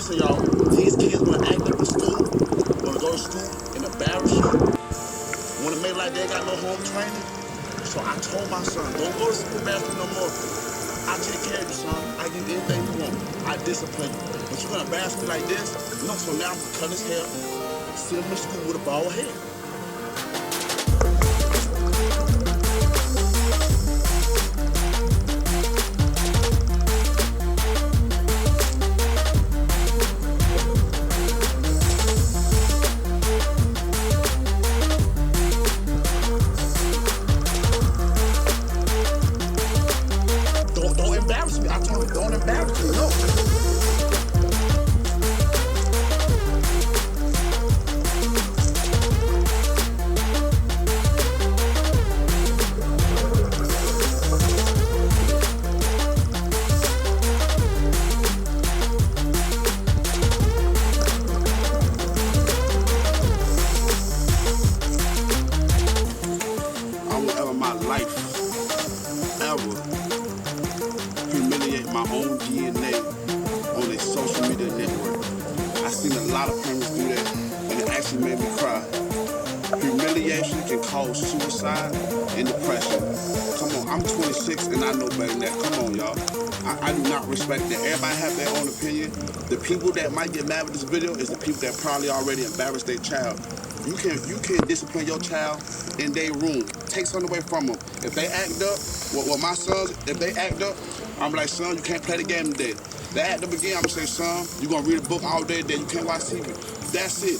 listen, y'all, these kids wanna act up in school, wanna go to school and embarrass you, wanna make like they ain't got no home training. So I told my son, don't go to school basketball no more. I take care of you, son. I give you anything you want. I discipline you. But you're gonna embarrass me like this? No, so now I'm gonna cut his hair, send him to school with a bald head. Don't embarrass me. I told him, don't embarrass me, no. I won't ever in my life, ever, humiliate my own DNA on a social media network. I seen a lot of parents do that, and it actually made me cry. Humiliation can cause suicide and depression. Come on, I'm 26 and I know better than that. Come on, y'all. I do not respect that. Everybody have their own opinion. The people that might get mad with this video is the people that probably already embarrassed their child. You can discipline your child in their room. Take something away from them. If they act up, well, my sons, if they act up, I'm like, son, you can't play the game today. They act up again, I'm gonna say, son, you're gonna read a book all day today. You can't watch TV. That's it.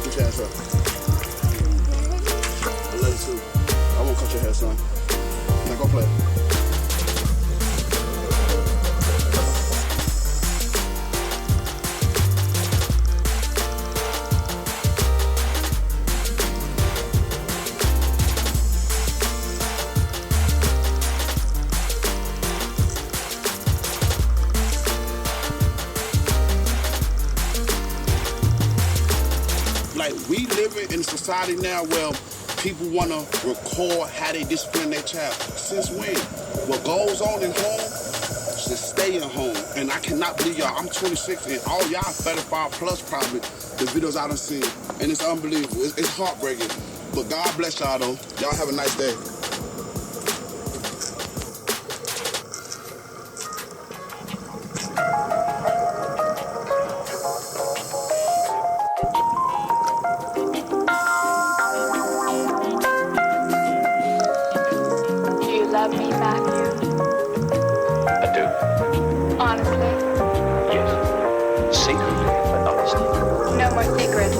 Get your ass up. I love you too. I won't cut your hair, son. Now go play. Like, we living in a society now where people want to record how they discipline their child. Since when? What goes on in home should stay in home. And I cannot believe y'all, I'm 26 and all y'all 35 plus probably, the videos I done seen. And it's unbelievable. It's heartbreaking. But God bless y'all though. Y'all have a nice day. Do you love me, Matthew? I do. Honestly? Yes. Secretly, but honestly. No more secrets.